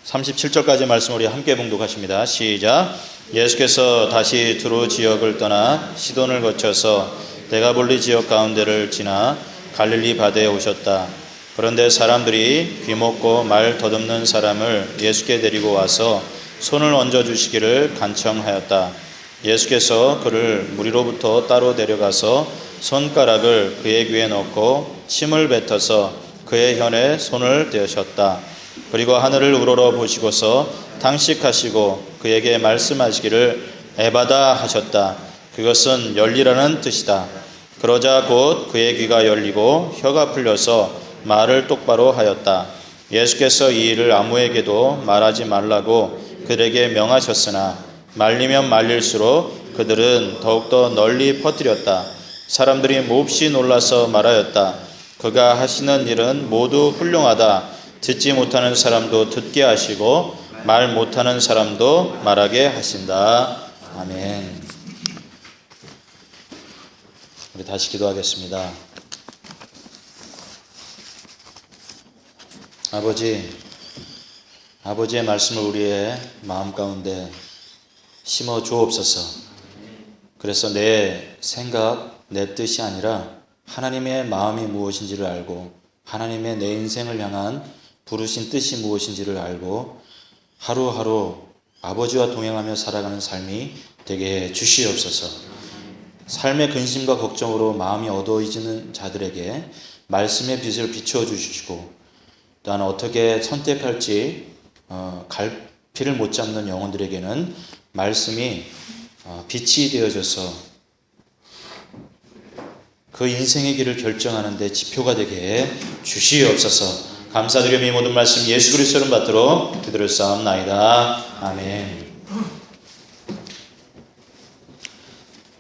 37절까지 말씀 우리 함께 봉독하십니다. 시작. 예수께서 다시 두로 지역을 떠나 시돈을 거쳐서 데가볼리 지역 가운데를 지나 갈릴리 바다에 오셨다. 그런데 사람들이 귀먹고 말 더듬는 사람을 예수께 데리고 와서 손을 얹어주시기를 간청하였다. 예수께서 그를 무리로부터 따로 데려가서 손가락을 그의 귀에 넣고 침을 뱉어서 그의 혀에 손을 대셨다. 그리고 하늘을 우러러 보시고서 탄식하시고 그에게 말씀하시기를 에바다 하셨다. 그것은 열리라는 뜻이다. 그러자 곧 그의 귀가 열리고 혀가 풀려서 말을 똑바로 하였다. 예수께서 이 일을 아무에게도 말하지 말라고 그들에게 명하셨으나 말리면 말릴수록 그들은 더욱더 널리 퍼뜨렸다. 사람들이 몹시 놀라서 말하였다. 그가 하시는 일은 모두 훌륭하다. 듣지 못하는 사람도 듣게 하시고 말 못하는 사람도 말하게 하신다. 아멘. 우리 다시 기도하겠습니다. 아버지의 말씀을 우리의 마음 가운데 심어 주옵소서. 그래서 내 생각, 내 뜻이 아니라 하나님의 마음이 무엇인지를 알고 하나님의 내 인생을 향한 부르신 뜻이 무엇인지를 알고 하루하루 아버지와 동행하며 살아가는 삶이 되게 해 주시옵소서. 삶의 근심과 걱정으로 마음이 어두워지는 자들에게 말씀의 빛을 비추어 주시고 또한 어떻게 선택할지 갈피를 못 잡는 영혼들에게는 말씀이 빛이 되어져서 그 인생의 길을 결정하는 데 지표가 되게 해 주시옵소서. 감사드리며 이 모든 말씀 예수 그리스도를 받들어 기도드렸사옵나이다. 아멘.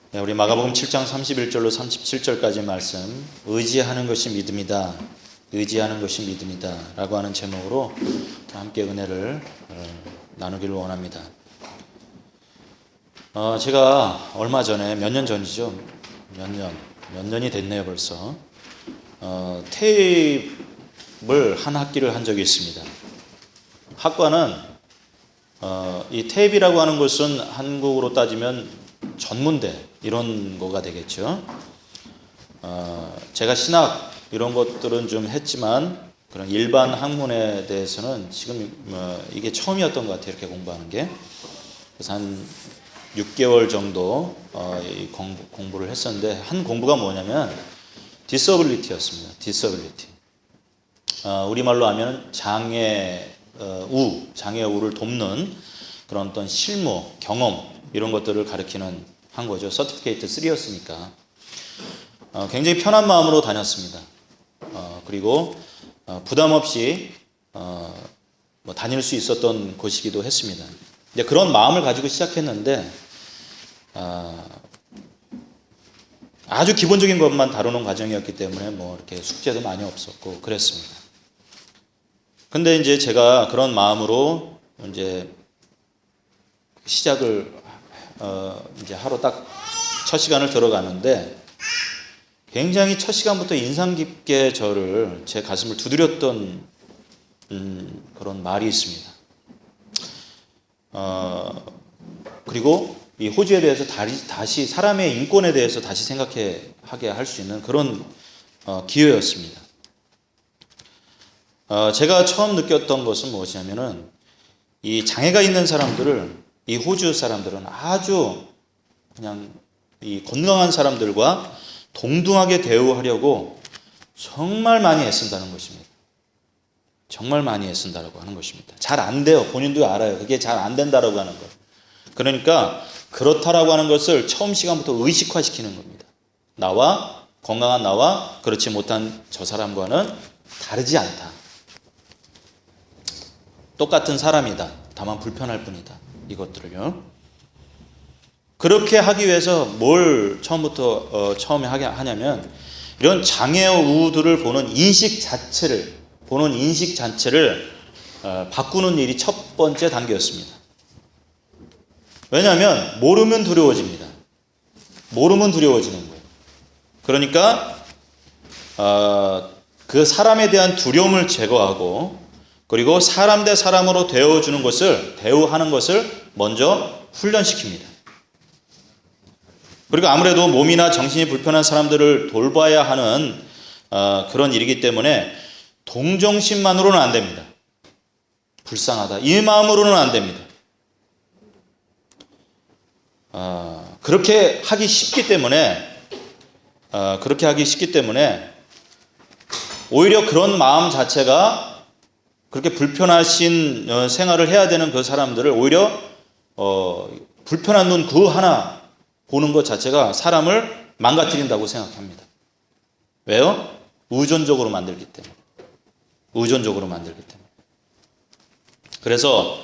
네, 우리 마가복음 7장 31절로 37절까지 말씀, 의지하는 것이 믿음이다. 의지하는 것이 믿음이다 라고 하는 제목으로 함께 은혜를 나누기를 원합니다. 제가 얼마 전에, 몇 년 전이죠. 몇 년이 됐네요 벌써. 테이프를 한 학기를 한 적이 있습니다. 학과는 이 테이프라고 하는 것은 한국으로 따지면 전문대 이런 거가 되겠죠. 제가 신학 이런 것들은 좀 했지만 그런 일반 학문에 대해서는 지금 이게 처음이었던 것 같아요. 이렇게 공부하는 게. 그래서 한 6개월 정도 공부를 했었는데 한 공부가 뭐냐면 disability였습니다. disability. 우리말로 하면 장애우를 돕는 그런 어떤 실무, 경험 이런 것들을 가르치는 한 거죠. 서티피케이트 3였으니까. 굉장히 편한 마음으로 다녔습니다. 그리고 부담 없이 다닐 수 있었던 곳이기도 했습니다. 이제 그런 마음을 가지고 시작했는데 아주 기본적인 것만 다루는 과정이었기 때문에 뭐 이렇게 숙제도 많이 없었고 그랬습니다. 근데 이제 제가 그런 마음으로 이제 시작을 이제 하루 딱 첫 시간을 들어가는데 굉장히 첫 시간부터 인상 깊게 제 가슴을 두드렸던 그런 말이 있습니다. 그리고 이 호주에 대해서 다시 사람의 인권에 대해서 다시 생각하게 할 수 있는 그런 기회였습니다. 제가 처음 느꼈던 것은 무엇이냐면은 이 장애가 있는 사람들을 이 호주 사람들은 아주 그냥 이 건강한 사람들과 동등하게 대우하려고 정말 많이 애쓴다는 것입니다. 정말 많이 애쓴다라고 하는 것입니다. 잘 안 돼요. 본인도 알아요. 그게 잘 안 된다라고 하는 것. 그러니까 그렇다라고 하는 것을 처음 시간부터 의식화시키는 겁니다. 건강한 나와 그렇지 못한 저 사람과는 다르지 않다. 똑같은 사람이다. 다만 불편할 뿐이다. 이것들을요. 그렇게 하기 위해서 뭘 처음에 하게 하냐면 이런 장애 우들을 보는 인식 자체를 바꾸는 일이 첫 번째 단계였습니다. 왜냐하면 모르면 두려워집니다. 모르면 두려워지는 거예요. 그러니까 그 사람에 대한 두려움을 제거하고 그리고 사람 대 사람으로 대우하는 것을 먼저 훈련시킵니다. 그리고 아무래도 몸이나 정신이 불편한 사람들을 돌봐야 하는 그런 일이기 때문에 동정심만으로는 안 됩니다. 불쌍하다, 이 마음으로는 안 됩니다. 그렇게 하기 쉽기 때문에 오히려 그런 마음 자체가, 그렇게 불편하신 생활을 해야 되는 그 사람들을 오히려 불편한 눈 그 하나 보는 것 자체가 사람을 망가뜨린다고 생각합니다. 왜요? 의존적으로 만들기 때문에. 그래서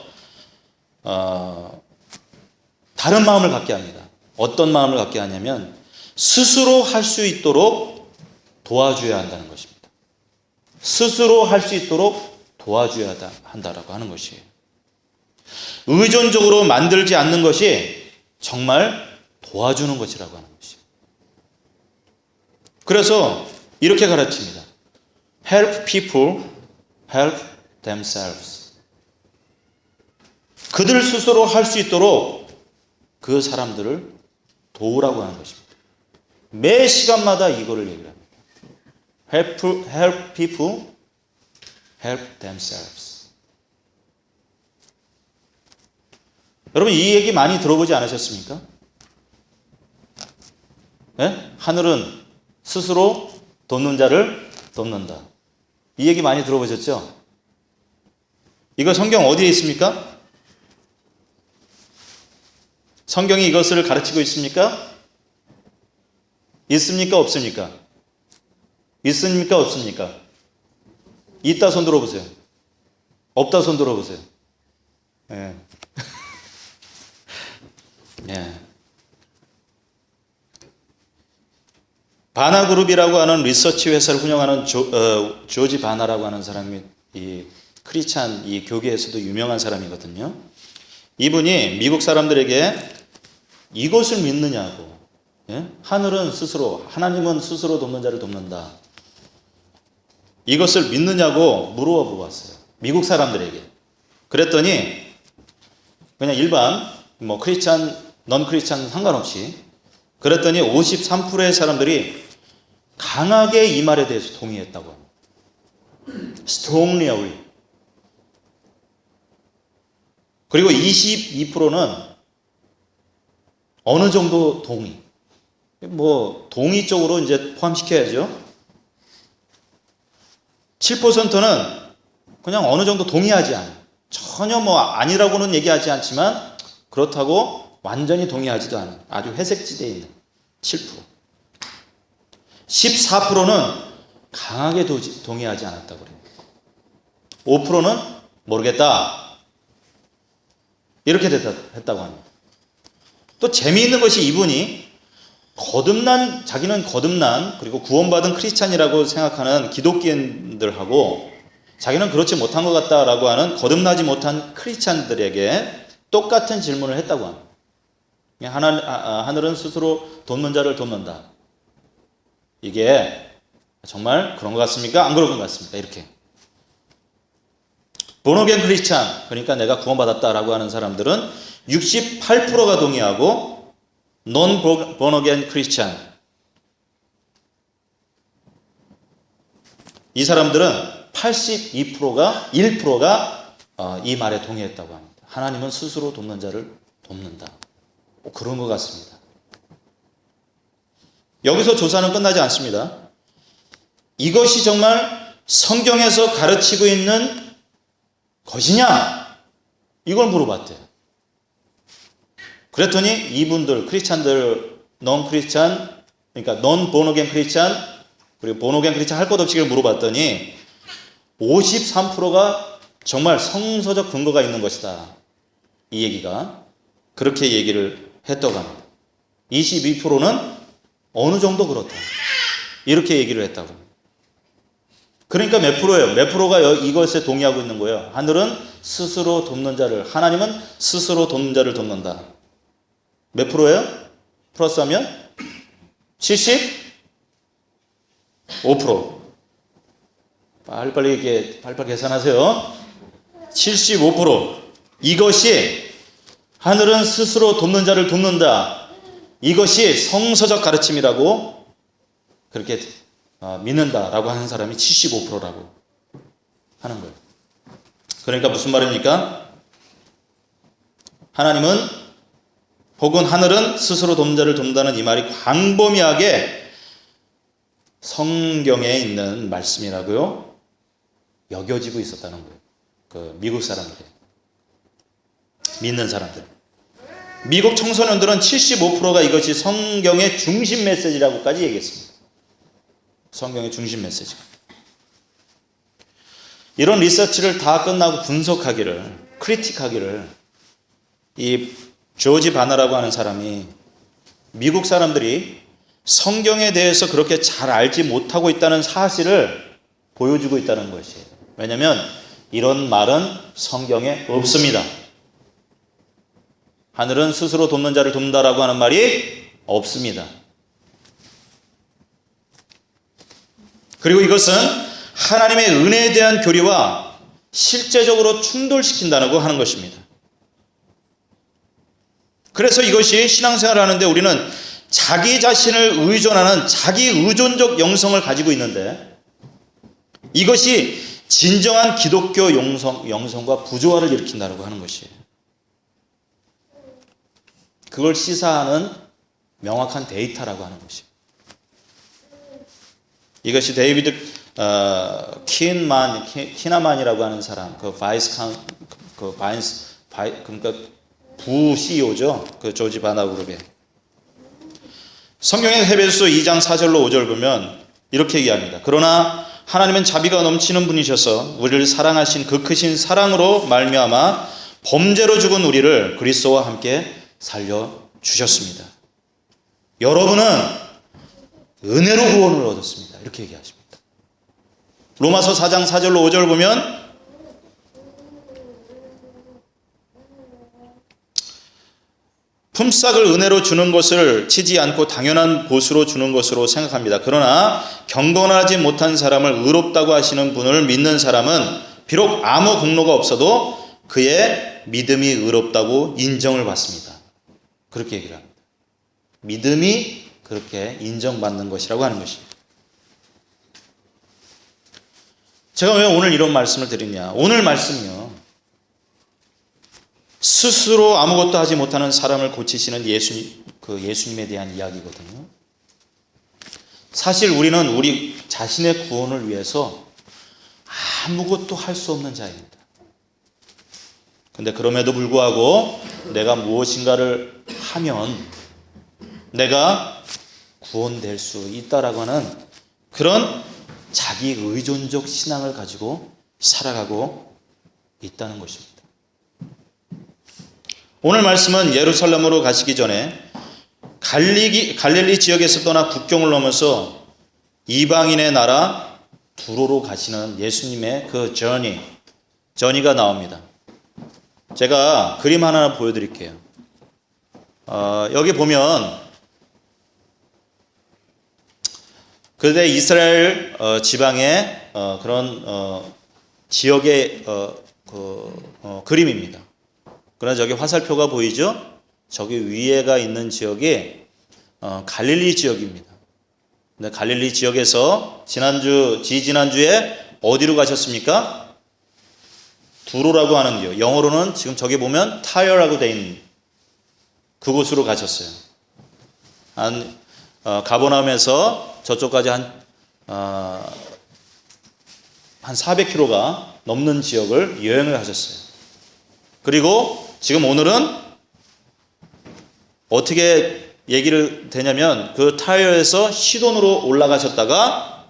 다른 마음을 갖게 합니다. 어떤 마음을 갖게 하냐면 스스로 할 수 있도록 도와줘야 한다는 것입니다. 스스로 할 수 있도록 도와줘야 한다라고 하는 것이에요. 의존적으로 만들지 않는 것이 정말 도와주는 것이라고 하는 것이에요. 그래서 이렇게 가르칩니다. Help people help themselves. 그들 스스로 할 수 있도록 그 사람들을 도우라고 하는 것입니다. 매 시간마다 이거를 얘기합니다. Help people help themselves. 여러분, 이 얘기 많이 들어보지 않으셨습니까? 네? 하늘은 스스로 돕는 자를 돕는다. 이 얘기 많이 들어보셨죠? 이거 성경 어디에 있습니까? 성경이 이것을 가르치고 있습니까? 있습니까? 없습니까? 있습니까? 없습니까? 있다 손 들어보세요. 없다 손 들어보세요. 예. 예. 바나그룹이라고 하는 리서치 회사를 운영하는 조지 바나라고 하는 사람이 이 크리스찬 이 교계에서도 유명한 사람이거든요. 이분이 미국 사람들에게 이것을 믿느냐고, 예? 하나님은 스스로 돕는 자를 돕는다. 이것을 믿느냐고 물어보았어요. 미국 사람들에게. 그랬더니 그냥 일반 크리스찬, 넌 크리스찬 상관없이 그랬더니 53%의 사람들이 강하게 이 말에 대해서 동의했다고 합니다. Strongly agree. 그리고 22%는 어느 정도 동의. 동의 쪽으로 이제 포함시켜야죠. 7%는 그냥 어느 정도 동의하지 않아요. 전혀 아니라고는 얘기하지 않지만 그렇다고 완전히 동의하지도 않아요. 아주 회색지대에 있는 7%. 14%는 강하게 동의하지 않았다고 그래요. 5%는 모르겠다. 이렇게 했다고 합니다. 또 재미있는 것이 이분이 자기는 거듭난 그리고 구원받은 크리스찬이라고 생각하는 기독교인들하고 자기는 그렇지 못한 것 같다라고 하는 거듭나지 못한 크리스찬들에게 똑같은 질문을 했다고 합니다. 하늘은 스스로 돕는 자를 돕는다. 이게 정말 그런 것 같습니까? 안 그런 것 같습니까? 이렇게. 본어겐 크리스찬, 그러니까 내가 구원받았다라고 하는 사람들은 68%가 동의하고 non born again Christian, 이 사람들은 82%가 1%가 이 말에 동의했다고 합니다. 하나님은 스스로 돕는 자를 돕는다. 그런 것 같습니다. 여기서 조사는 끝나지 않습니다. 이것이 정말 성경에서 가르치고 있는 것이냐? 이걸 물어봤대요. 그랬더니 이분들 크리스찬들 non 크리스찬, 그러니까 non born again 크리스찬 그리고 born again 크리스찬 할 것 없이 물어봤더니 53%가 정말 성서적 근거가 있는 것이다. 이 얘기가 그렇게 얘기를 했다고 합니다. 22%는 어느 정도 그렇다. 이렇게 얘기를 했다고. 그러니까 몇 프로예요? 몇 프로가 이것에 동의하고 있는 거예요? 하늘은 스스로 돕는 자를, 하나님은 스스로 돕는 자를 돕는다. 몇 프로예요? 플러스하면 75%. 빨리빨리 계산하세요. 75%. 이것이 하늘은 스스로 돕는 자를 돕는다. 이것이 성서적 가르침이라고 그렇게 믿는다라고 하는 사람이 75%라고 하는 거예요. 그러니까 무슨 말입니까? 하나님은 혹은 하늘은 스스로 돕는 자를 돕는다는 이 말이 광범위하게 성경에 있는 말씀이라고요 여겨지고 있었다는 거예요. 그 미국 사람들, 믿는 사람들. 미국 청소년들은 75%가 이것이 성경의 중심 메시지라고까지 얘기했습니다. 성경의 중심 메시지. 이런 리서치를 다 끝나고 분석하기를, 크리틱하기를 이 조지 바나라고 하는 사람이 미국 사람들이 성경에 대해서 그렇게 잘 알지 못하고 있다는 사실을 보여주고 있다는 것이에요. 왜냐하면 이런 말은 성경에 없습니다. 하늘은 스스로 돕는 자를 돕는다라고 하는 말이 없습니다. 그리고 이것은 하나님의 은혜에 대한 교리와 실제적으로 충돌시킨다고 하는 것입니다. 그래서 이것이 신앙생활을 하는데 우리는 자기 자신을 의존하는 자기 의존적 영성을 가지고 있는데 이것이 진정한 기독교 영성과 부조화를 일으킨다고 하는 것이에요. 그걸 시사하는 명확한 데이터라고 하는 것이에요. 이것이 데이비드 키나만이라고 하는 사람, 그러니까 부 CEO죠. 그 조지 바나 그룹의. 성경의 헤베소서 2장 4절로 5절 보면 이렇게 얘기합니다. 그러나 하나님은 자비가 넘치는 분이셔서 우리를 사랑하신 그 크신 사랑으로 말미암아 범죄로 죽은 우리를 그리스도와 함께 살려주셨습니다. 여러분은 은혜로 구원을 얻었습니다. 이렇게 얘기하십니다. 로마서 4장 4절로 5절 보면 품삯을 은혜로 주는 것을 치지 않고 당연한 보수로 주는 것으로 생각합니다. 그러나 경건하지 못한 사람을 의롭다고 하시는 분을 믿는 사람은 비록 아무 공로가 없어도 그의 믿음이 의롭다고 인정을 받습니다. 그렇게 얘기를 합니다. 믿음이 그렇게 인정받는 것이라고 하는 것입니다. 제가 왜 오늘 이런 말씀을 드리냐? 오늘 말씀이요, 스스로 아무것도 하지 못하는 사람을 고치시는 예수님에 대한 이야기거든요. 사실 우리는 우리 자신의 구원을 위해서 아무것도 할 수 없는 자입니다. 근데 그럼에도 불구하고 내가 무엇인가를 하면 내가 구원될 수 있다라고 하는 그런 자기 의존적 신앙을 가지고 살아가고 있다는 것입니다. 오늘 말씀은 예루살렘으로 가시기 전에 갈릴리 지역에서 떠나 국경을 넘어서 이방인의 나라 두로로 가시는 예수님의 그 저니가 나옵니다. 제가 그림 하나 보여드릴게요. 여기 보면 그때 이스라엘 지방의 그런 지역의 그림입니다. 그러나 저기 화살표가 보이죠? 저기 위에가 있는 지역이 갈릴리 지역입니다. 근데 갈릴리 지역에서 지난주에 어디로 가셨습니까? 두로라고 하는 지역. 영어로는 지금 저기 보면 타이어라고 되어 있는 그곳으로 가셨어요. 가버나움에서 저쪽까지 한 400km가 넘는 지역을 여행을 하셨어요. 그리고 지금 오늘은 어떻게 얘기를 되냐면 그 타이어에서 시돈으로 올라가셨다가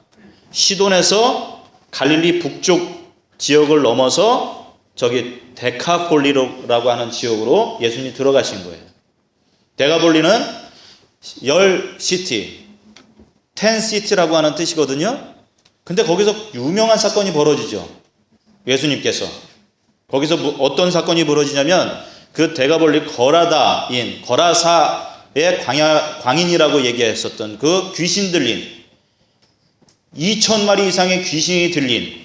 시돈에서 갈릴리 북쪽 지역을 넘어서 저기 데카폴리라고 하는 지역으로 예수님이 들어가신 거예요. 데카폴리는 10시티, 10시티라고 하는 뜻이거든요. 근데 거기서 유명한 사건이 벌어지죠. 예수님께서. 거기서 어떤 사건이 벌어지냐면 그 데가볼리 거라사의 광인이라고 얘기했었던 그 귀신 들린 2,000마리 이상의 귀신이 들린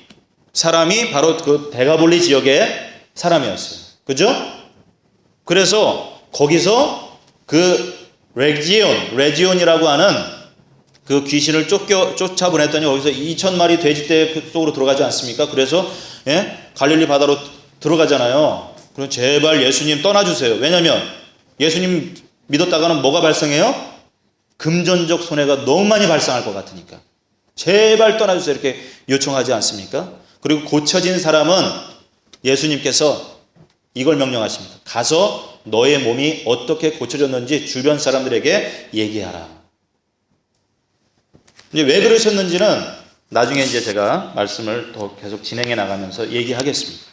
사람이 바로 그 데가볼리 지역에 사람이었어요. 그죠? 그래서 거기서 그 레지온이라고 하는 그 귀신을 쫓아보냈더니 거기서 2,000마리 돼지떼 속으로 들어가지 않습니까? 그래서 갈릴리 바다로 들어가잖아요. 그럼 제발 예수님 떠나주세요. 왜냐하면 예수님 믿었다가는 뭐가 발생해요? 금전적 손해가 너무 많이 발생할 것 같으니까. 제발 떠나주세요. 이렇게 요청하지 않습니까? 그리고 고쳐진 사람은 예수님께서 이걸 명령하십니다. 가서 너의 몸이 어떻게 고쳐졌는지 주변 사람들에게 얘기하라. 이제 왜 그러셨는지는 나중에 이제 제가 말씀을 더 계속 진행해 나가면서 얘기하겠습니다.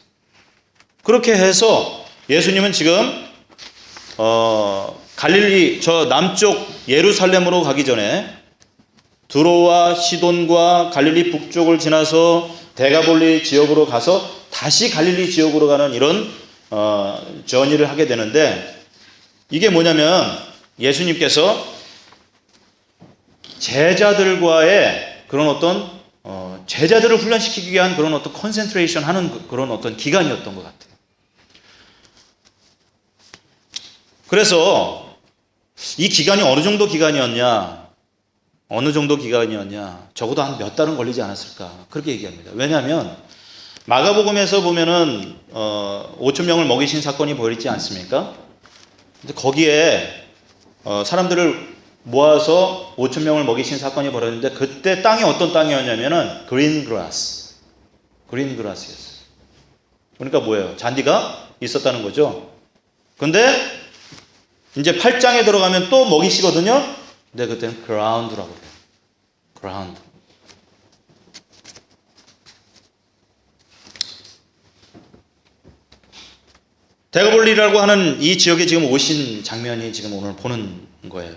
그렇게 해서 예수님은 지금 갈릴리 저 남쪽 예루살렘으로 가기 전에 두로와 시돈과 갈릴리 북쪽을 지나서 데가볼리 지역으로 가서 다시 갈릴리 지역으로 가는 이런 전이를 하게 되는데, 이게 뭐냐면 예수님께서 제자들과의 그런 어떤 제자들을 훈련시키기 위한 그런 어떤 컨센트레이션 하는 그런 어떤 기간이었던 것 같아요. 그래서 이 기간이 어느 정도 기간이었냐, 적어도 한 몇 달은 걸리지 않았을까, 그렇게 얘기합니다. 왜냐하면 마가복음에서 보면은 5,000명을 먹이신 사건이 벌이지 않습니까? 근데 거기에 사람들을 모아서 5,000명을 먹이신 사건이 벌어졌는데, 그때 땅이 어떤 땅이었냐면은 그린그라스였어요. 그러니까 뭐예요? 잔디가 있었다는 거죠. 근데 이제 8장에 들어가면 또 먹이시거든요. 근데 그때는 그라운드라고 해요. 그라운드. 데가볼리라고 하는 이 지역에 지금 오신 장면이 지금 오늘 보는 거예요.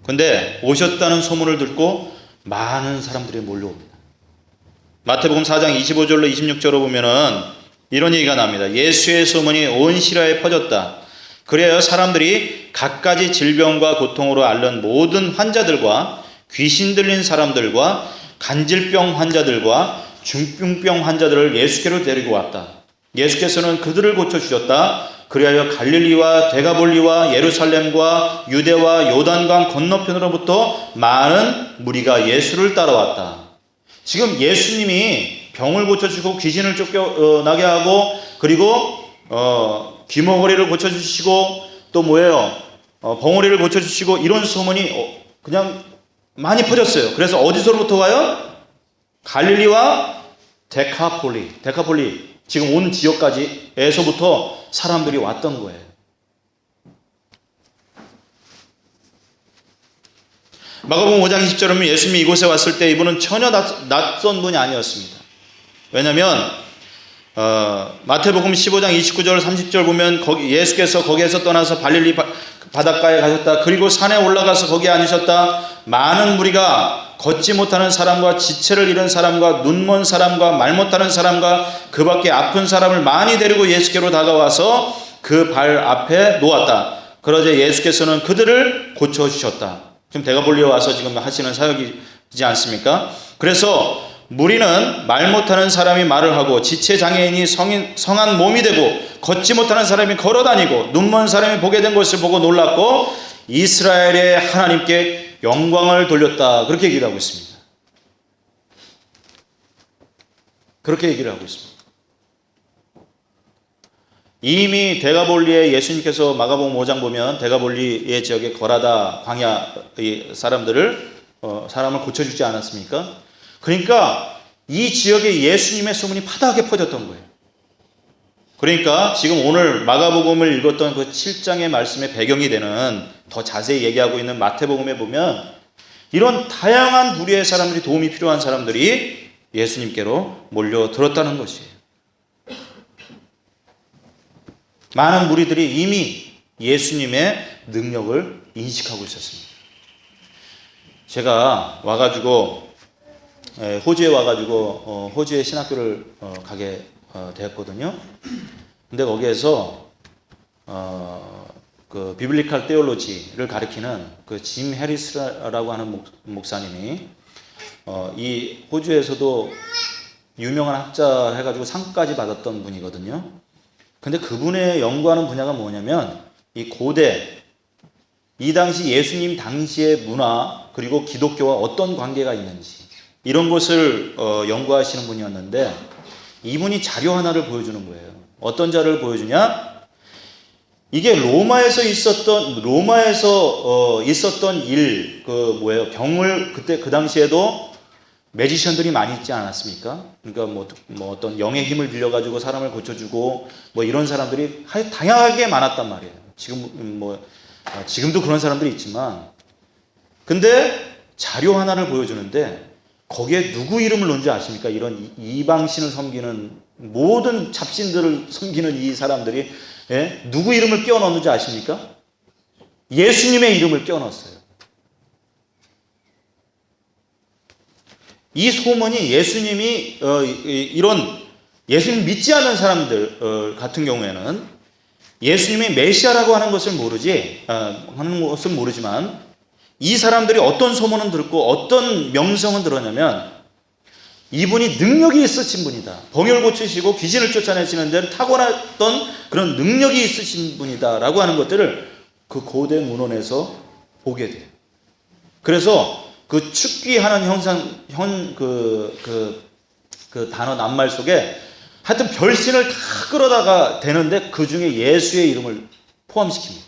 근데 오셨다는 소문을 듣고 많은 사람들이 몰려옵니다. 마태복음 4장 25절로 26절로 보면은 이런 얘기가 납니다. 예수의 소문이 온 시라에 퍼졌다. 그래야 사람들이 갖가지 질병과 고통으로 앓는 모든 환자들과 귀신 들린 사람들과 간질병 환자들과 중풍병 환자들을 예수께로 데리고 왔다. 예수께서는 그들을 고쳐주셨다. 그리하여 갈릴리와 데가볼리와 예루살렘과 유대와 요단강 건너편으로부터 많은 무리가 예수를 따라왔다. 지금 예수님이 병을 고쳐주시고 귀신을 쫓겨나게 하고, 그리고 귀머거리를 고쳐주시고, 또 뭐예요? 벙어리를 고쳐주시고, 이런 소문이 그냥 많이 퍼졌어요. 그래서 어디서부터 와요? 갈릴리와 데카폴리, 지금 온 지역까지에서부터 사람들이 왔던 거예요. 마가복음 5장 20절에 보면 예수님이 이곳에 왔을 때 이분은 전혀 낯선 분이 아니었습니다. 왜냐하면 마태복음 15장 29절 30절 보면 예수께서 거기에서 떠나서 갈릴리 바닷가에 가셨다. 그리고 산에 올라가서 거기에 앉으셨다. 많은 무리가 걷지 못하는 사람과 지체를 잃은 사람과 눈먼 사람과 말 못하는 사람과 그 밖에 아픈 사람을 많이 데리고 예수께로 다가와서 그 발 앞에 놓았다. 그러자 예수께서는 그들을 고쳐주셨다. 지금 데가볼리에 와서 지금 하시는 사역이지 않습니까? 그래서 무리는 말 못하는 사람이 말을 하고, 지체 장애인이 성한 몸이 되고, 걷지 못하는 사람이 걸어다니고, 눈먼 사람이 보게 된 것을 보고 놀랐고 이스라엘의 하나님께 영광을 돌렸다. 그렇게 얘기를 하고 있습니다. 이미 데가볼리에 예수님께서 마가복음 5장 보면 데가볼리의 지역에 거라다 광야 사람을 고쳐주지 않았습니까? 그러니까 이 지역에 예수님의 소문이 파다하게 퍼졌던 거예요. 그러니까 지금 오늘 마가복음을 읽었던 그 7장의 말씀의 배경이 되는, 더 자세히 얘기하고 있는 마태복음에 보면 이런 다양한 부류의 사람들이, 도움이 필요한 사람들이 예수님께로 몰려들었다는 것이에요. 많은 무리들이 이미 예수님의 능력을 인식하고 있었습니다. 제가 와가지고 호주에 와가지고 호주의 신학교를 가게 되었거든요. 근데 거기에서 그 비블리칼 테올로지를 가리키는 그 짐 해리스라고 하는 목사님이 이 호주에서도 유명한 학자 해가지고 상까지 받았던 분이거든요. 근데 그분의 연구하는 분야가 뭐냐면 이 고대, 이 당시 예수님 당시의 문화 그리고 기독교와 어떤 관계가 있는지 이런 것을 연구하시는 분이었는데 이분이 자료 하나를 보여주는 거예요. 어떤 자료를 보여주냐? 이게 로마에서 있었던 일, 병을 그때 그 당시에도 매지션들이 많이 있지 않았습니까? 그러니까 뭐 어떤 영의 힘을 빌려가지고 사람을 고쳐주고 뭐 이런 사람들이 다양하게 많았단 말이에요. 지금도 그런 사람들이 있지만, 근데 자료 하나를 보여주는데 거기에 누구 이름을 넣은지 아십니까? 이런 이방신을 섬기는 모든 잡신들을 섬기는 이 사람들이 누구 이름을 끼워 넣는지 아십니까? 예수님의 이름을 끼워 넣었어요. 이 소문이 예수님이 이런 예수님 믿지 않는 사람들 같은 경우에는 예수님이 메시아라고 하는 것을 모르지만 이 사람들이 어떤 소문은 듣고 어떤 명성은 들었냐면 이분이 능력이 있으신 분이다. 병을 고치시고 귀신을 쫓아내시는 데는 탁월했던 그런 능력이 있으신 분이다 라고 하는 것들을 그 고대 문헌에서 보게 돼요. 그래서 그 축기하는 그 단어 낱말 속에 하여튼 별신을 다 끌어다가 대는데 그 중에 예수의 이름을 포함시킵니다.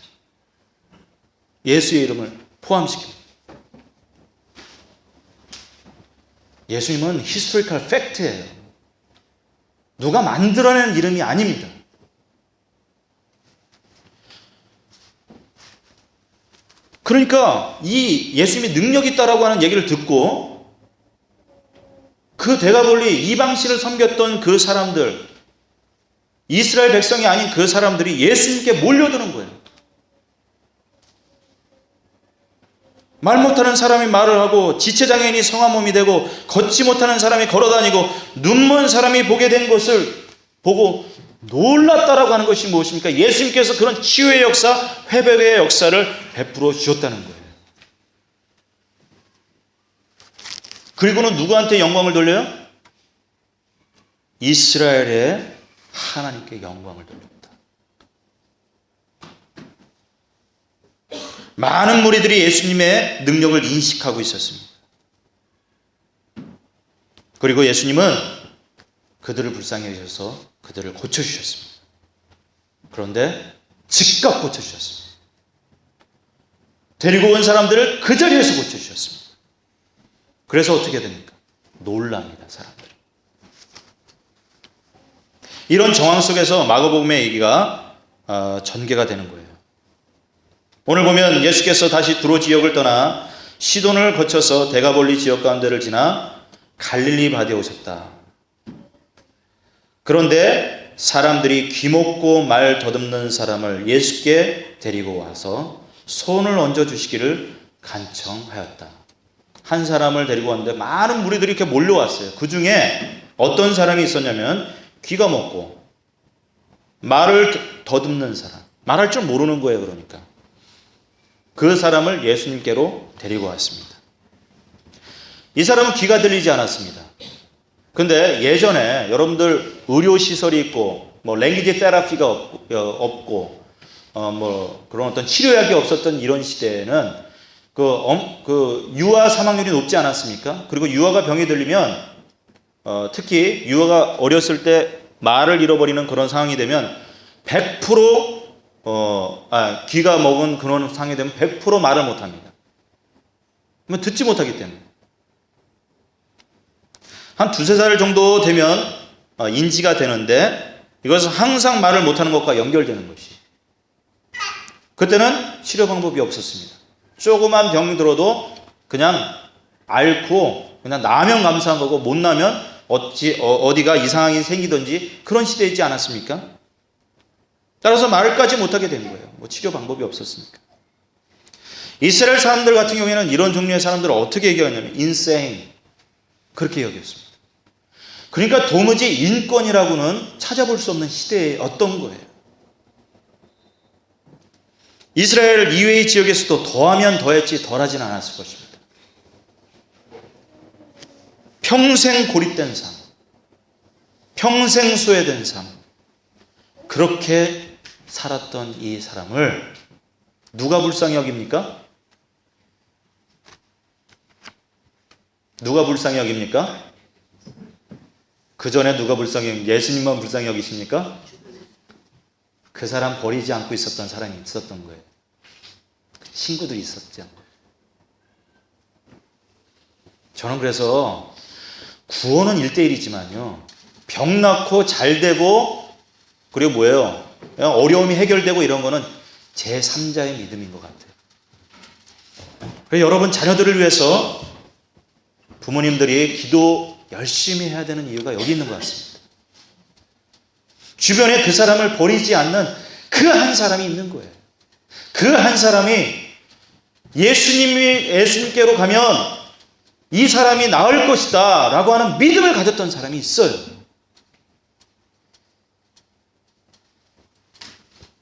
예수의 이름을 포함시킵니다. 예수님은 히스토리컬 팩트예요. 누가 만들어낸 이름이 아닙니다. 그러니까 이 예수님이 능력이 있다라고 하는 얘기를 듣고 그 대가볼리 이방신을 섬겼던 그 사람들, 이스라엘 백성이 아닌 그 사람들이 예수님께 몰려드는 거예요. 말 못하는 사람이 말을 하고 지체장애인이 성한 몸이 되고 걷지 못하는 사람이 걸어다니고 눈먼 사람이 보게 된 것을 보고 놀랐다라고 하는 것이 무엇입니까? 예수님께서 그런 치유의 역사, 회복의 역사를 베풀어 주셨다는 거예요. 그리고는 누구한테 영광을 돌려요? 이스라엘의 하나님께 영광을 돌립니다. 많은 무리들이 예수님의 능력을 인식하고 있었습니다. 그리고 예수님은 그들을 불쌍히 여기셔서 그들을 고쳐주셨습니다. 그런데 즉각 고쳐주셨습니다. 데리고 온 사람들을 그 자리에서 고쳐주셨습니다. 그래서 어떻게 됩니까? 놀랍니다, 사람들이. 이런 정황 속에서 마가복음의 얘기가 전개가 되는 거예요. 오늘 보면 예수께서 다시 두로 지역을 떠나 시돈을 거쳐서 데가볼리 지역 가운데를 지나 갈릴리 바다에 오셨다. 그런데 사람들이 귀먹고 말 더듬는 사람을 예수께 데리고 와서 손을 얹어주시기를 간청하였다. 한 사람을 데리고 왔는데 많은 무리들이 이렇게 몰려왔어요. 그 중에 어떤 사람이 있었냐면 귀가 먹고 말을 더듬는 사람, 말할 줄 모르는 거예요. 그러니까 그 사람을 예수님께로 데리고 왔습니다. 이 사람은 귀가 들리지 않았습니다. 근데 예전에 여러분들 의료시설이 있고 뭐 랭귀지 테라피가 없고 그런 어떤 치료약이 없었던 이런 시대에는 그 유아 사망률이 높지 않았습니까? 그리고 유아가 병이 들리면 특히 유아가 어렸을 때 말을 잃어버리는 그런 상황이 되면 100% 귀가 먹은 그런 상황이 되면 100% 말을 못합니다. 듣지 못하기 때문에. 한 2-3살 정도 되면 인지가 되는데 이것은 항상 말을 못하는 것과 연결되는 것이. 그때는 치료 방법이 없었습니다. 조그만 병이 들어도 그냥 앓고 그냥 나면 감사한 거고 못 나면 어디가 이상하게 생기든지 그런 시대이지 않았습니까? 따라서 말을까지 못하게 된 거예요. 치료 방법이 없었으니까. 이스라엘 사람들 같은 경우에는 이런 종류의 사람들을 어떻게 여겼냐면 insane 그렇게 여겼습니다. 그러니까 도무지 인권이라고는 찾아볼 수 없는 시대였던 거예요. 이스라엘 이외의 지역에서도 더하면 더했지 덜하진 않았을 것입니다. 평생 고립된 삶, 평생 소외된 삶, 그렇게 살았던 이 사람을 누가 불쌍히 여깁니까? 누가 불쌍히 여깁니까? 그 전에 누가 불쌍히 여깁니까? 예수님만 불쌍히 여기십니까? 그 사람 버리지 않고 있었던 사람이 있었던 거예요. 친구들이 있었죠. 저는 그래서 구원은 1대1이지만요. 병 낫고 잘 되고 그리고 뭐예요? 어려움이 해결되고 이런 거는 제3자의 믿음인 것 같아요. 그래서 여러분 자녀들을 위해서 부모님들이 기도 열심히 해야 되는 이유가 여기 있는 것 같습니다. 주변에 그 사람을 버리지 않는 그 한 사람이 있는 거예요. 그 한 사람이 예수님께로 가면 이 사람이 나을 것이다 라고 하는 믿음을 가졌던 사람이 있어요.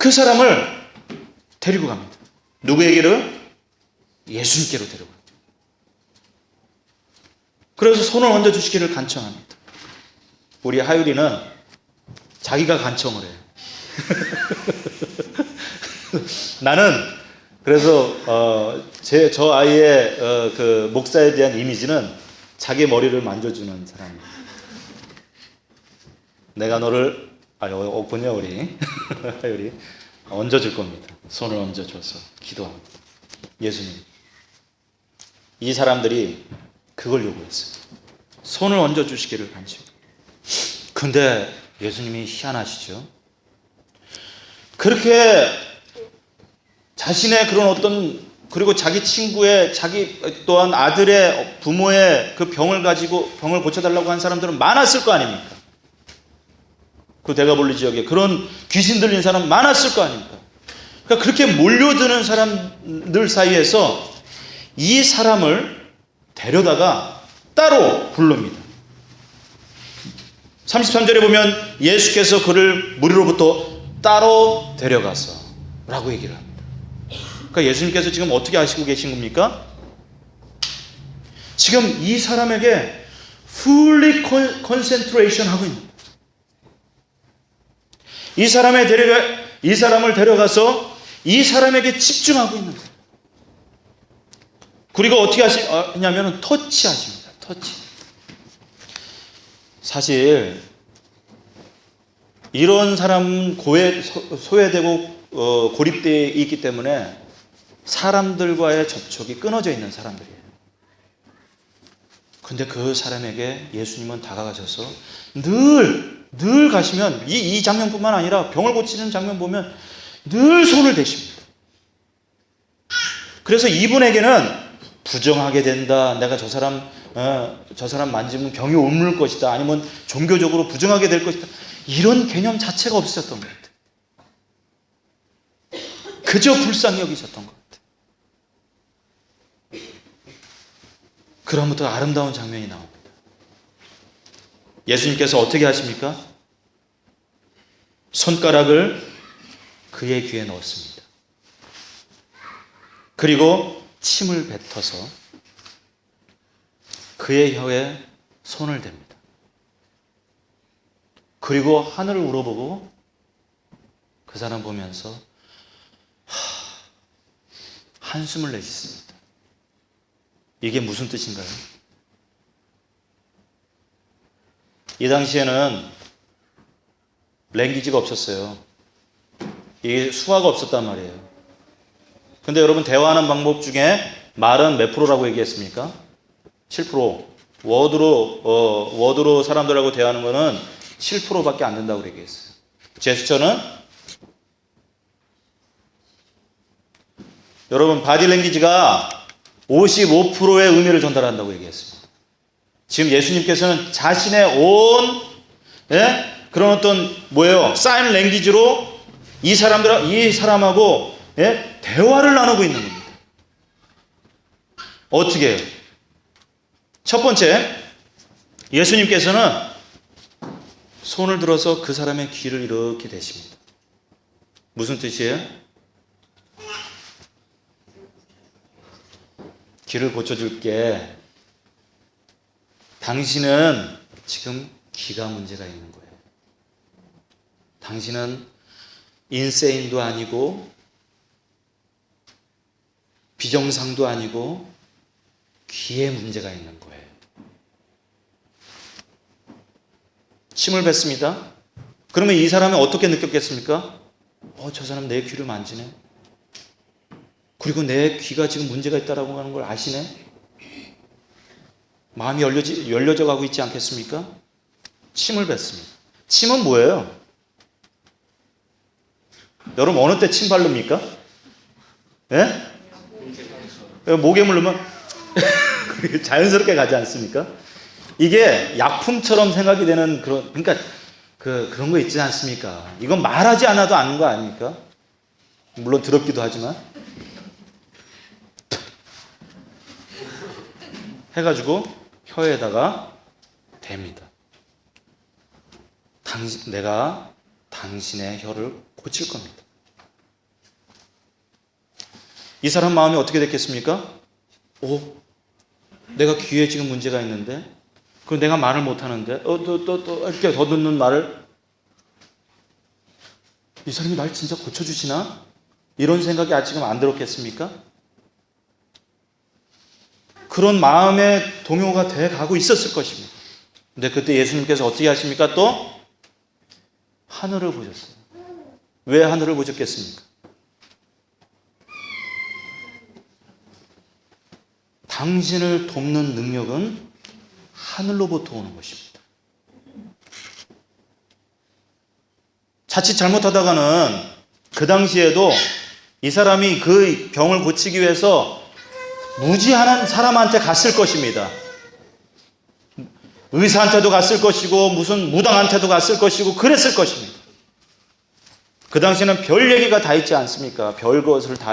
그 사람을 데리고 갑니다. 누구에게로? 예수님께로 데려가요. 그래서 손을 얹어주시기를 간청합니다. 우리 하율이는 자기가 간청을 해요. 나는 그래서 저 아이의 그 목사에 대한 이미지는 자기 머리를 만져주는 사람이에요. 내가 너를 없군요 우리 하율이 얹어줄 겁니다. 손을 얹어줘서 기도합니다. 예수님, 이 사람들이 그걸 요구했어요. 손을 얹어주시기를 간청해요. 근데 예수님이 희한하시죠. 그렇게 자신의 그런 어떤 그리고 자기 친구의 자기 또한 아들의 부모의 그 병을 가지고 병을 고쳐달라고 한 사람들은 많았을 거 아닙니까? 그 데가볼리 지역에 그런 귀신 들린 사람 많았을 거 아닙니까? 그러니까 그렇게 몰려드는 사람들 사이에서 이 사람을 데려다가 따로 부릅니다. 33절에 보면 예수께서 그를 무리로부터 따로 데려가서 라고 얘기를 합니다. 그러니까 예수님께서 지금 어떻게 하시고 계신 겁니까? 지금 이 사람에게 fully concentration 하고 있는 거예요. 이 사람을 데려가서 이 사람에게 집중하고 있는 거예요. 그리고 어떻게 하냐면 터치하십니다. 터치. 사실 이런 사람은 소외되고 고립되어 있기 때문에 사람들과의 접촉이 끊어져 있는 사람들이에요. 근데 그 사람에게 예수님은 다가가셔서 늘 가시면 이 장면뿐만 아니라 병을 고치는 장면 보면 늘 손을 대십니다. 그래서 이분에게는 부정하게 된다. 내가 저 사람 만지면 병이 옮을 것이다. 아니면 종교적으로 부정하게 될 것이다. 이런 개념 자체가 없으셨던 것 같아요. 그저 불쌍히 여기셨던 것 같아요. 그러면부터 아름다운 장면이 나옵니다. 예수님께서 어떻게 하십니까? 손가락을 그의 귀에 넣었습니다. 그리고 침을 뱉어서 그의 혀에 손을 댑니다. 그리고 하늘을 우러보고 그 사람 보면서 한숨을 내쉽습니다. 이게 무슨 뜻인가요? 이 당시에는 랭귀지가 없었어요. 이게 수화가 없었단 말이에요. 근데 여러분 대화하는 방법 중에 말은 몇 프로라고 얘기했습니까? 7%. 워드로 사람들하고 대화하는 거는 7%밖에 안 된다고 얘기했어요. 제스처는 여러분 바디랭귀지가 55%의 의미를 전달한다고 얘기했습니다. 지금 예수님께서는 자신의 온 그런 어떤 사인 랭귀지로 이 사람하고 대화를 나누고 있는 겁니다. 어떻게 해요? 첫 번째, 예수님께서는 손을 들어서 그 사람의 귀를 이렇게 대십니다. 무슨 뜻이에요? 귀를 고쳐줄게. 당신은 지금 귀가 문제가 있는 거예요. 당신은 인세인도 아니고 비정상도 아니고 귀에 문제가 있는 거예요. 침을 뱉습니다. 그러면 이 사람이 어떻게 느꼈겠습니까? 저 사람 내 귀를 만지네. 그리고 내 귀가 지금 문제가 있다라고 하는 걸 아시네. 마음이 열려져 가고 있지 않겠습니까? 침을 뱉습니다. 침은 뭐예요? 여러분 어느 때 침 바릅니까? 예? 목에 물르면 자연스럽게 가지 않습니까? 이게 약품처럼 생각이 되는 그러니까 그런 거 있지 않습니까? 이건 말하지 않아도 아는 거 아닙니까? 물론 더럽기도 하지만 해가지고 혀에다가 댑니다. 내가 당신의 혀를 고칠 겁니다. 이 사람 마음이 어떻게 됐겠습니까? 내가 귀에 지금 문제가 있는데, 그럼 내가 말을 못하는데, 또 이렇게 더듬는 말을, 이 사람이 날 진짜 고쳐주시나? 이런 생각이 지금 안 들었겠습니까? 그런 마음의 동요가 돼 가고 있었을 것입니다. 근데 그때 예수님께서 어떻게 하십니까? 또 하늘을 보셨어요. 왜 하늘을 보셨겠습니까? 당신을 돕는 능력은 하늘로부터 오는 것입니다. 자칫 잘못하다가는 그 당시에도 이 사람이 그 병을 고치기 위해서 무지한 사람한테 갔을 것입니다. 의사한테도 갔을 것이고 무슨 무당한테도 갔을 것이고 그랬을 것입니다. 그 당시에는 별 얘기가 다 있지 않습니까? 별 것을 다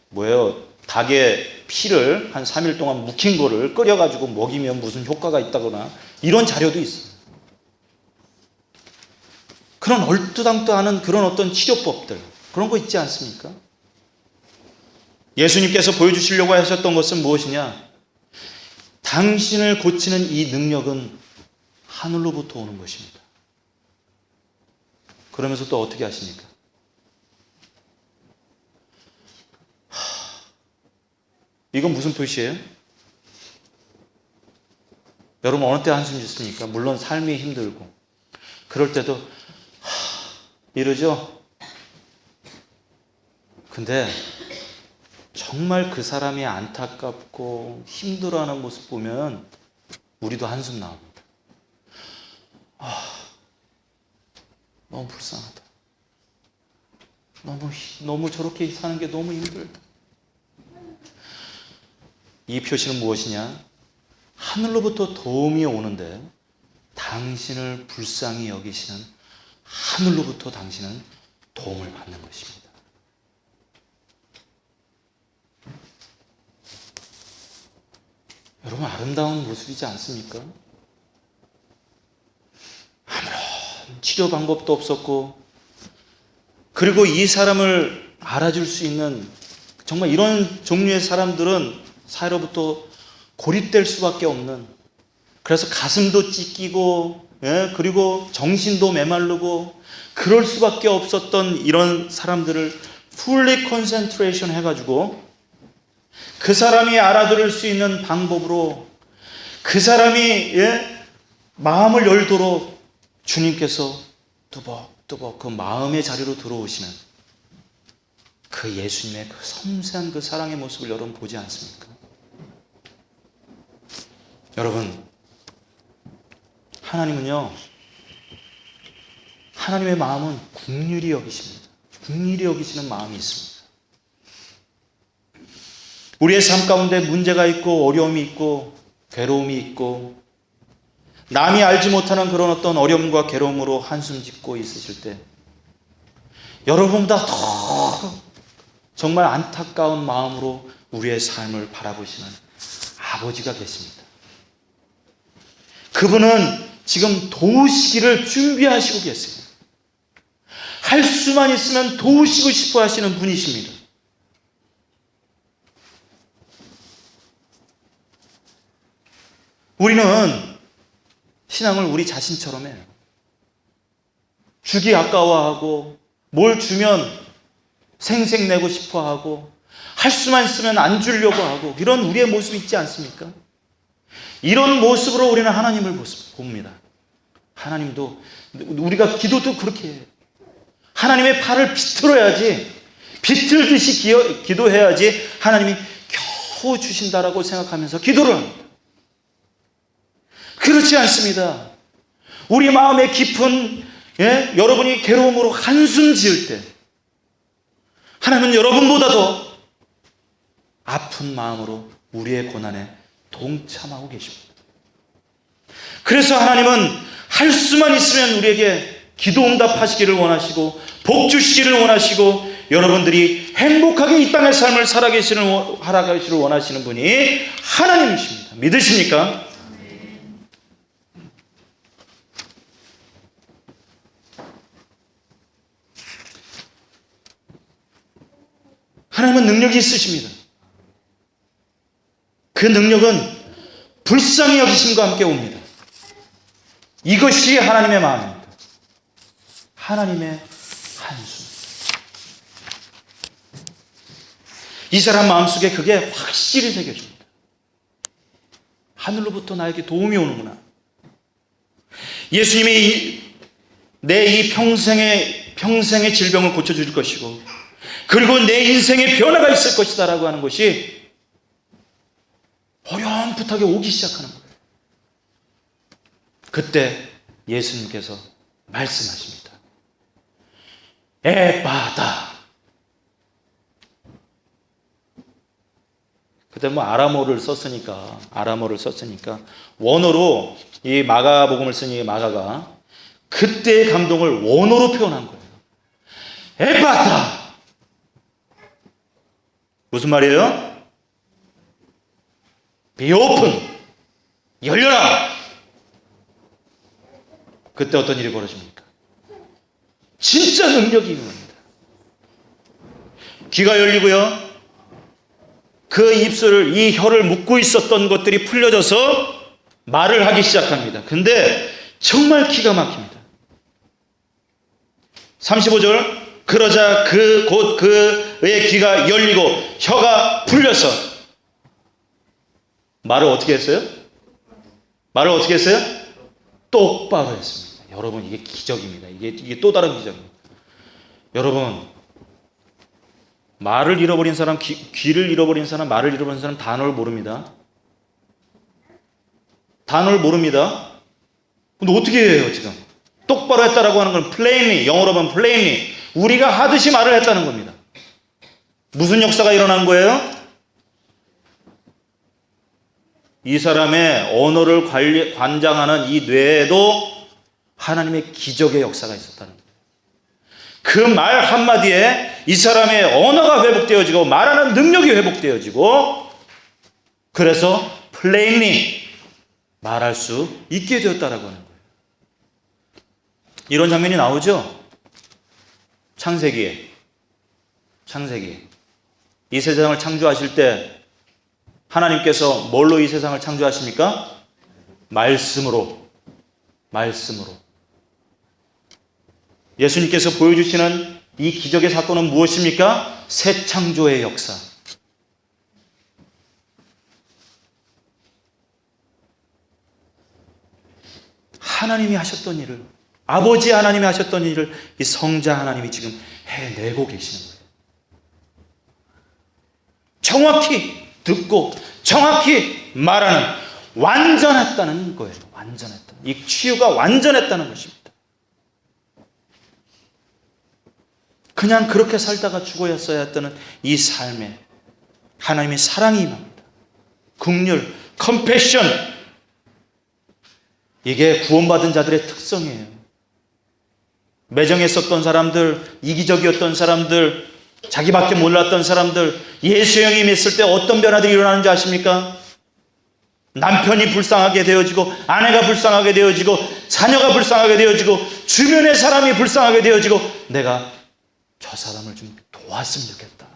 뭐예요? 닭의 피를 한 3일 동안 묵힌 거를 끓여가지고 먹이면 무슨 효과가 있다거나 이런 자료도 있어요. 그런 얼토당토 하는 그런 어떤 치료법들 그런 거 있지 않습니까? 예수님께서 보여주시려고 하셨던 것은 무엇이냐? 당신을 고치는 이 능력은 하늘로부터 오는 것입니다. 그러면서 또 어떻게 하십니까? 이건 무슨 표시예요? 여러분 어느 때 한숨 짓습니까? 물론 삶이 힘들고 그럴 때도 이러죠? 근데 정말 그 사람이 안타깝고 힘들어하는 모습 보면 우리도 한숨 나옵니다. 너무 불쌍하다. 너무 저렇게 사는 게 너무 힘들다. 이 표시는 무엇이냐? 하늘로부터 도움이 오는데 당신을 불쌍히 여기시는 하늘로부터 당신은 도움을 받는 것입니다. 여러분 아름다운 모습이지 않습니까? 아무런 치료 방법도 없었고 그리고 이 사람을 알아줄 수 있는 정말 이런 종류의 사람들은 사회로부터 고립될 수밖에 없는 그래서 가슴도 찢기고 그리고 정신도 메마르고 그럴 수밖에 없었던 이런 사람들을 fully concentration 해가지고 그 사람이 알아들을 수 있는 방법으로 그 사람이 마음을 열도록 주님께서 뚜벅뚜벅 그 마음의 자리로 들어오시는 그 예수님의 그 섬세한 그 사랑의 모습을 여러분 보지 않습니까? 여러분 하나님은요 하나님의 마음은 긍휼히 여기십니다. 긍휼히 여기시는 마음이 있습니다. 우리의 삶 가운데 문제가 있고 어려움이 있고 괴로움이 있고 남이 알지 못하는 그런 어떤 어려움과 괴로움으로 한숨 짓고 있으실 때 여러분보다 더 정말 안타까운 마음으로 우리의 삶을 바라보시는 아버지가 계십니다. 그분은 지금 도우시기를 준비하시고 계세요. 할 수만 있으면 도우시고 싶어 하시는 분이십니다. 우리는 신앙을 우리 자신처럼 해요. 주기 아까워하고 뭘 주면 생색내고 싶어하고 할 수만 있으면 안 주려고 하고 이런 우리의 모습이 있지 않습니까? 이런 모습으로 우리는 하나님을 봅니다. 하나님도 우리가 기도도 그렇게 해요. 하나님의 팔을 비틀어야지 비틀듯이 기도해야지 하나님이 겨우 주신다라고 생각하면서 기도를 합니다. 그렇지 않습니다. 우리 마음의 깊은 여러분이 괴로움으로 한숨 지을 때 하나님은 여러분보다도 아픈 마음으로 우리의 고난에 동참하고 계십니다. 그래서 하나님은 할 수만 있으면 우리에게 기도 응답하시기를 원하시고 복 주시기를 원하시고 여러분들이 행복하게 이 땅의 삶을 살아가시기를 원하시는 분이 하나님이십니다. 믿으십니까? 하나님은 능력이 있으십니다. 그 능력은 불쌍히 여기심과 함께 옵니다. 이것이 하나님의 마음입니다. 하나님의 한숨. 이 사람 마음속에 그게 확실히 새겨집니다. 하늘로부터 나에게 도움이 오는구나. 예수님이 내 이 평생의 질병을 고쳐줄 것이고 그리고 내 인생에 변화가 있을 것이다 라고 하는 것이 어렴풋하게 오기 시작하는 거예요. 그때 예수님께서 말씀하십니다. 에바다. 그때 아람어를 썼으니까 원어로 이 마가복음을 쓴 이 마가가 그때의 감동을 원어로 표현한 거예요. 에바다. 무슨 말이에요? Be open. 열려라. 그때 어떤 일이 벌어집니까? 진짜 능력이 있는 겁니다. 귀가 열리고요. 그 입술을, 이 혀를 묶고 있었던 것들이 풀려져서 말을 하기 시작합니다. 근데 정말 기가 막힙니다. 35절. 그러자 곧 그의 귀가 열리고 혀가 풀려서 말을 어떻게 했어요? 똑바로 했습니다. 여러분, 이게 기적입니다. 이게 또 다른 기적입니다. 여러분, 말을 잃어버린 사람, 귀를 잃어버린 사람, 말을 잃어버린 사람 단어를 모릅니다. 근데 어떻게 해요, 지금? 똑바로 했다라고 하는 건 plainly, 영어로 하면 plainly. 우리가 하듯이 말을 했다는 겁니다. 무슨 역사가 일어난 거예요? 이 사람의 언어를 관장하는 이 뇌에도 하나님의 기적의 역사가 있었다는 거예요. 그 말 한마디에 이 사람의 언어가 회복되어지고 말하는 능력이 회복되어지고 그래서 plainly 말할 수 있게 되었다라고 하는 거예요. 이런 장면이 나오죠? 창세기. 이 세상을 창조하실 때 하나님께서 뭘로 이 세상을 창조하십니까? 말씀으로. 예수님께서 보여주시는 이 기적의 사건은 무엇입니까? 새 창조의 역사. 하나님이 하셨던 일을, 아버지 하나님이 하셨던 일을 이 성자 하나님이 지금 해내고 계시는 거예요. 정확히 듣고 정확히 말하는, 완전했다는 거예요. 이 치유가 완전했다는 것입니다. 그냥 그렇게 살다가 죽어야어야 했다는 이 삶에 하나님의 사랑이 임합니다. 긍휼, 컴패션. 이게 구원받은 자들의 특성이에요. 매정했었던 사람들, 이기적이었던 사람들, 자기밖에 몰랐던 사람들, 예수 형이 믿을 때 어떤 변화들이 일어나는지 아십니까? 남편이 불쌍하게 되어지고, 아내가 불쌍하게 되어지고, 자녀가 불쌍하게 되어지고, 주변의 사람이 불쌍하게 되어지고, 내가 저 사람을 좀 도왔으면 좋겠다.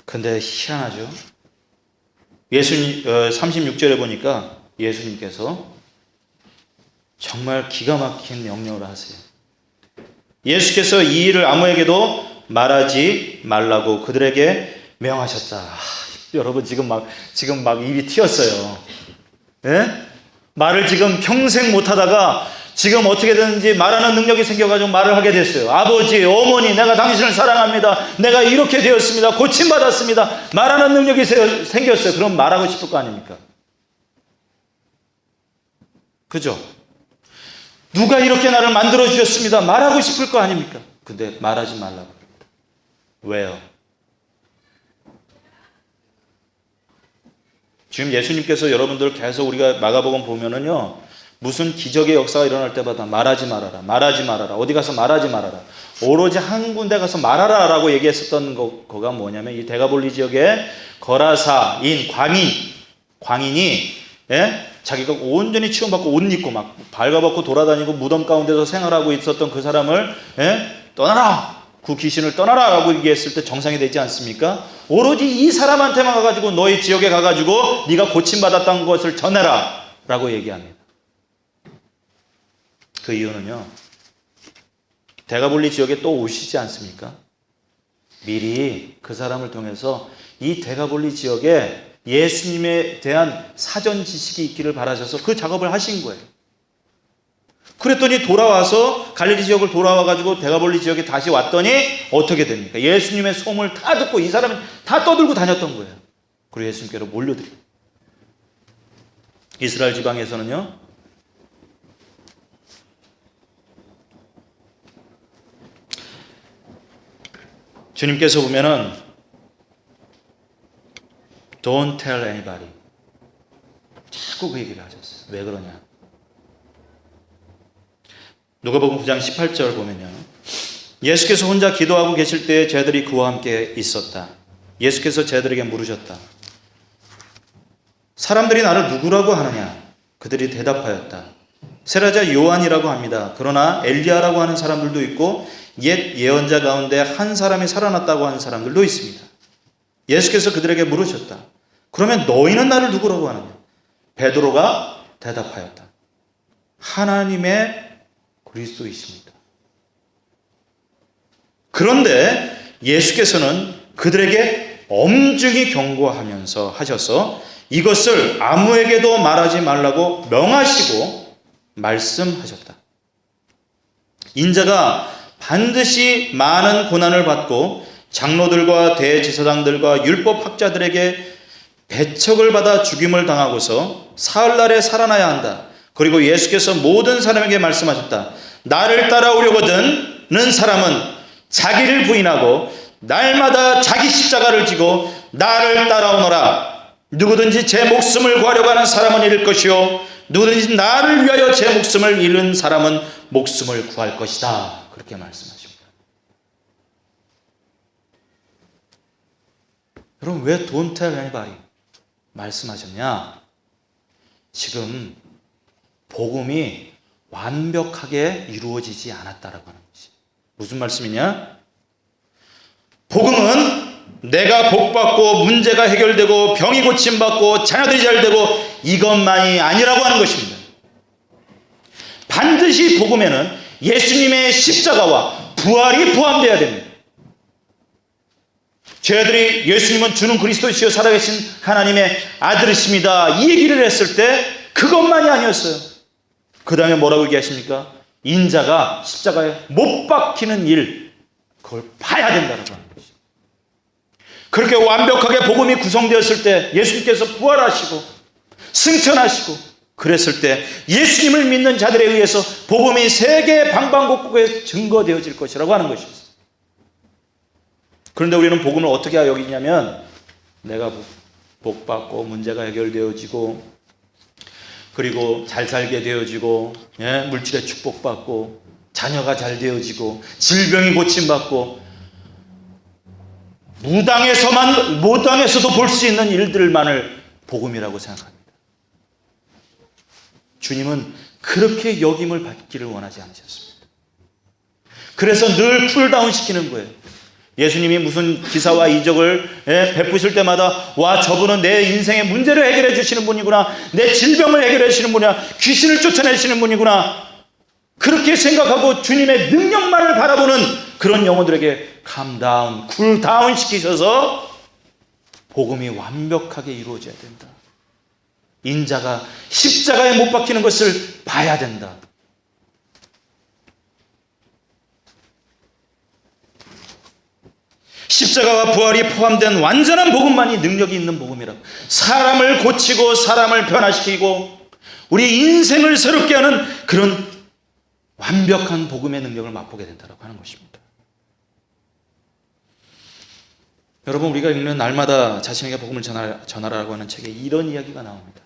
근데 희한하죠? 예수님 36절에 보니까 예수님께서 정말 기가 막힌 명령을 하세요. 예수께서 이 일을 아무에게도 말하지 말라고 그들에게 명하셨다. 여러분 지금 막 입이 튀었어요. 예? 말을 지금 평생 못하다가 지금 어떻게든지 말하는 능력이 생겨가지고 말을 하게 됐어요. 아버지, 어머니, 내가 당신을 사랑합니다. 내가 이렇게 되었습니다. 고침받았습니다. 말하는 능력이 생겼어요. 그럼 말하고 싶을 거 아닙니까? 그죠? 누가 이렇게 나를 만들어 주셨습니다. 말하고 싶을 거 아닙니까? 근데 말하지 말라고. 왜요? 지금 예수님께서 여러분들 계속 우리가 마가복음 보면은요, 무슨 기적의 역사가 일어날 때마다 말하지 말아라, 말하지 말아라, 어디 가서 말하지 말아라. 오로지 한 군데 가서 말하라 라고 얘기했었던 거가 뭐냐면, 이 데가볼리 지역에 거라사인 광인이, 예? 자기가 온전히 치유받고 옷 입고 막 발가벗고 돌아다니고 무덤 가운데서 생활하고 있었던 그 사람을, 예? 떠나라! 그 귀신을 떠나라! 라고 얘기했을 때 정상이 되지 않습니까? 오로지 이 사람한테만 가가지고 너희 지역에 가가지고 네가 고침받았다는 것을 전해라! 라고 얘기합니다. 그 이유는요, 데가볼리 지역에 또 오시지 않습니까? 미리 그 사람을 통해서 이 데가볼리 지역에 예수님에 대한 사전 지식이 있기를 바라셔서 그 작업을 하신 거예요. 그랬더니 돌아와서 갈릴리 지역을 돌아와가지고 데가볼리 지역에 다시 왔더니 어떻게 됩니까? 예수님의 소문을 다 듣고 이 사람은 다 떠들고 다녔던 거예요. 그리고 예수님께로 몰려들어요. 이스라엘 지방에서는요, 주님께서 보면은 Don't tell anybody. 자꾸 그 얘기를 하셨어요. 왜 그러냐? 누가복음 9장 18절 보면요, 예수께서 혼자 기도하고 계실 때 제자들이 그와 함께 있었다. 예수께서 제자들에게 물으셨다. 사람들이 나를 누구라고 하느냐? 그들이 대답하였다. 세라자 요한이라고 합니다. 그러나 엘리야라고 하는 사람들도 있고 옛 예언자 가운데 한 사람이 살아났다고 하는 사람들도 있습니다. 예수께서 그들에게 물으셨다. 그러면 너희는 나를 누구라고 하느냐? 베드로가 대답하였다. 하나님의 그리스도이십니다. 그런데 예수께서는 그들에게 엄중히 경고하면서 하셔서 이것을 아무에게도 말하지 말라고 명하시고 말씀하셨다. 인자가 반드시 많은 고난을 받고 장로들과 대제사장들과 율법학자들에게 배척을 받아 죽임을 당하고서 사흘날에 살아나야 한다. 그리고 예수께서 모든 사람에게 말씀하셨다. 나를 따라오려거든 사람은 자기를 부인하고 날마다 자기 십자가를 지고 나를 따라오너라. 누구든지 제 목숨을 구하려고 하는 사람은 잃을 것이요 누구든지 나를 위하여 제 목숨을 잃은 사람은 목숨을 구할 것이다. 그렇게 말씀하십니다. 여러분, 왜 Don't tell anybody 말씀하셨냐? 지금 복음이 완벽하게 이루어지지 않았다라고 하는 것이. 무슨 말씀이냐? 복음은 내가 복받고 문제가 해결되고 병이 고침받고 자녀들이 잘되고 이것만이 아니라고 하는 것입니다. 반드시 복음에는 예수님의 십자가와 부활이 포함되어야 됩니다. 저희들이 예수님은 주는 그리스도시요 살아계신 하나님의 아들이십니다, 이 얘기를 했을 때 그것만이 아니었어요. 그 다음에 뭐라고 얘기하십니까? 인자가 십자가에 못 박히는 일, 그걸 봐야 된다고 하는 것이죠. 그렇게 완벽하게 복음이 구성되었을 때 예수님께서 부활하시고 승천하시고 그랬을 때 예수님을 믿는 자들에 의해서 복음이 세계 방방곡곡에 증거되어질 것이라고 하는 것이었어요. 그런데 우리는 복음을 어떻게 여기냐면 내가 복받고 문제가 해결되어지고 그리고 잘 살게 되어지고 물질의 축복받고 자녀가 잘 되어지고 질병이 고침받고 무당에서도 볼 수 있는 일들만을 복음이라고 생각합니다. 주님은 그렇게 여김을 받기를 원하지 않으셨습니다. 그래서 늘 쿨다운 시키는 거예요. 예수님이 무슨 기사와 이적을 베푸실 때마다 와, 저분은 내 인생의 문제를 해결해 주시는 분이구나, 내 질병을 해결해 주시는 분이구나, 귀신을 쫓아내시는 분이구나, 그렇게 생각하고 주님의 능력만을 바라보는 그런 영혼들에게 캄다운, 쿨다운 시키셔서 복음이 완벽하게 이루어져야 된다. 인자가 십자가에 못 박히는 것을 봐야 된다. 십자가와 부활이 포함된 완전한 복음만이 능력이 있는 복음이라고. 사람을 고치고 사람을 변화시키고 우리 인생을 새롭게 하는 그런 완벽한 복음의 능력을 맛보게 된다고 하는 것입니다. 여러분, 우리가 읽는 날마다 자신에게 복음을 전하라고 하는 책에 이런 이야기가 나옵니다.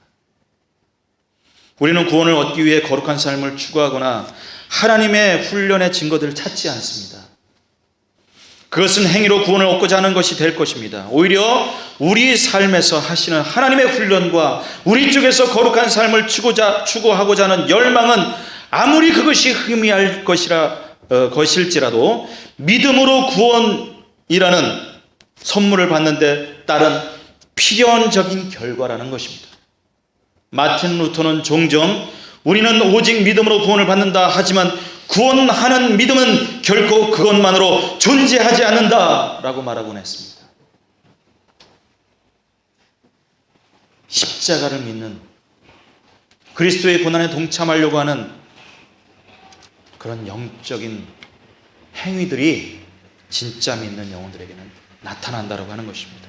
우리는 구원을 얻기 위해 거룩한 삶을 추구하거나 하나님의 훈련의 증거들을 찾지 않습니다. 그것은 행위로 구원을 얻고자 하는 것이 될 것입니다. 오히려 우리 삶에서 하시는 하나님의 훈련과 우리 쪽에서 거룩한 삶을 추구하고자 하는 열망은 아무리 그것이 흠이할 것일지라도 믿음으로 구원이라는 선물을 받는데 따른 필연적인 결과라는 것입니다. 마틴 루터는 종종 우리는 오직 믿음으로 구원을 받는다 하지만 구원하는 믿음은 결코 그것만으로 존재하지 않는다 라고 말하곤 했습니다. 십자가를 믿는, 그리스도의 고난에 동참하려고 하는 그런 영적인 행위들이 진짜 믿는 영혼들에게는 나타난다라고 하는 것입니다.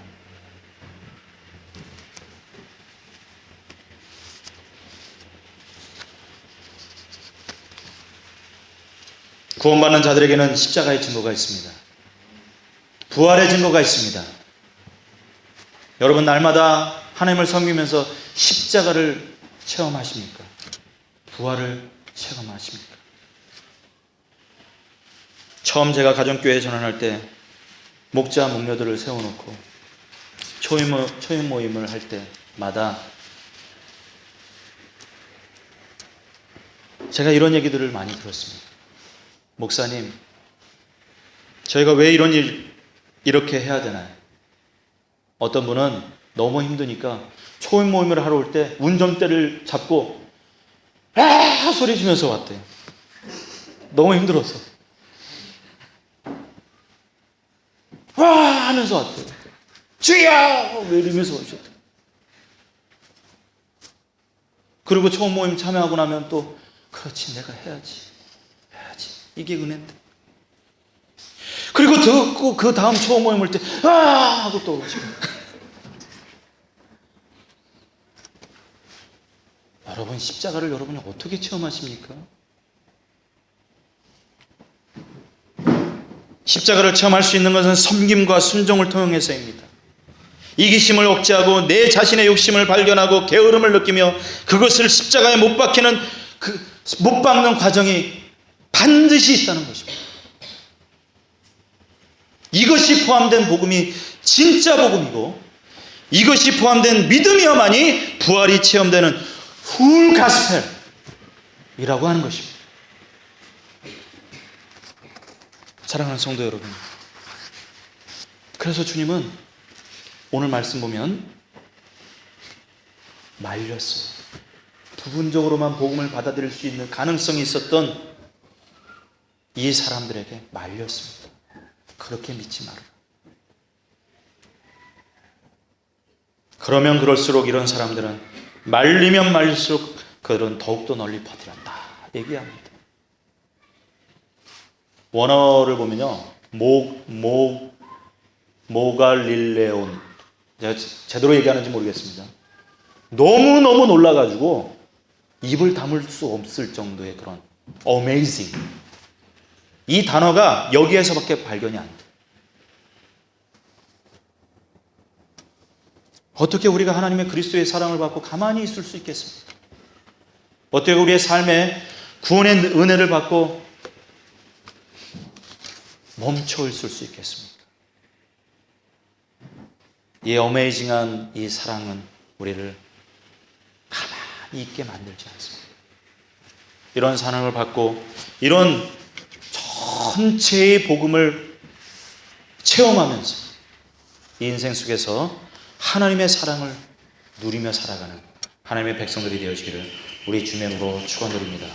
구원받는 자들에게는 십자가의 증거가 있습니다. 부활의 증거가 있습니다. 여러분, 날마다 하나님을 섬기면서 십자가를 체험하십니까? 부활을 체험하십니까? 처음 제가 가정교회에 전환할 때 목자, 목녀들을 세워놓고 초임 모임을 할 때마다 제가 이런 얘기들을 많이 들었습니다. 목사님, 저희가 왜 이렇게 해야 되나요? 어떤 분은 너무 힘드니까 초임 모임을 하러 올 때 운전대를 잡고 아 소리 지면서 왔대요. 너무 힘들어서. 와 하면서 왔대요. 주여! 왜 이러면서 오셨대요. 그리고 초임 모임 참여하고 나면 또 그렇지, 내가 해야지. 이게 은혜인데. 그리고 그 다음 초임 모임 올 때 아 하고 또 오죠. 여러분, 십자가를 여러분이 어떻게 체험하십니까? 십자가를 체험할 수 있는 것은 섬김과 순종을 통해서입니다. 이기심을 억제하고 내 자신의 욕심을 발견하고 게으름을 느끼며 그것을 십자가에 못 박히는 못 박는 과정이 반드시 있다는 것입니다. 이것이 포함된 복음이 진짜 복음이고 이것이 포함된 믿음이어만이 부활이 체험되는 풀 가스펠이라고 하는 것입니다. 사랑하는 성도 여러분, 그래서 주님은 오늘 말씀 보면 말렸어요. 부분적으로만 복음을 받아들일 수 있는 가능성이 있었던 이 사람들에게 말렸습니다. 그렇게 믿지 마라. 그러면 그럴수록 이런 사람들은 말리면 말릴수록 그들은 더욱더 널리 퍼뜨렸다 얘기합니다. 원어를 보면요, 모갈릴레온, 제가 제대로 얘기하는지 모르겠습니다. 너무너무 놀라가지고 입을 다물 수 없을 정도의 그런 amazing, 이 단어가 여기에서밖에 발견이 안 돼요. 어떻게 우리가 하나님의 그리스도의 사랑을 받고 가만히 있을 수 있겠습니까? 어떻게 우리의 삶에 구원의 은혜를 받고 멈춰 있을 수 있겠습니까? 이 어메이징한 이 사랑은 우리를 가만히 있게 만들지 않습니다. 이런 사랑을 받고 이런 전체의 복음을 체험하면서 이 인생 속에서 하나님의 사랑을 누리며 살아가는 하나님의 백성들이 되어지기를 우리 주님으로 축원드립니다.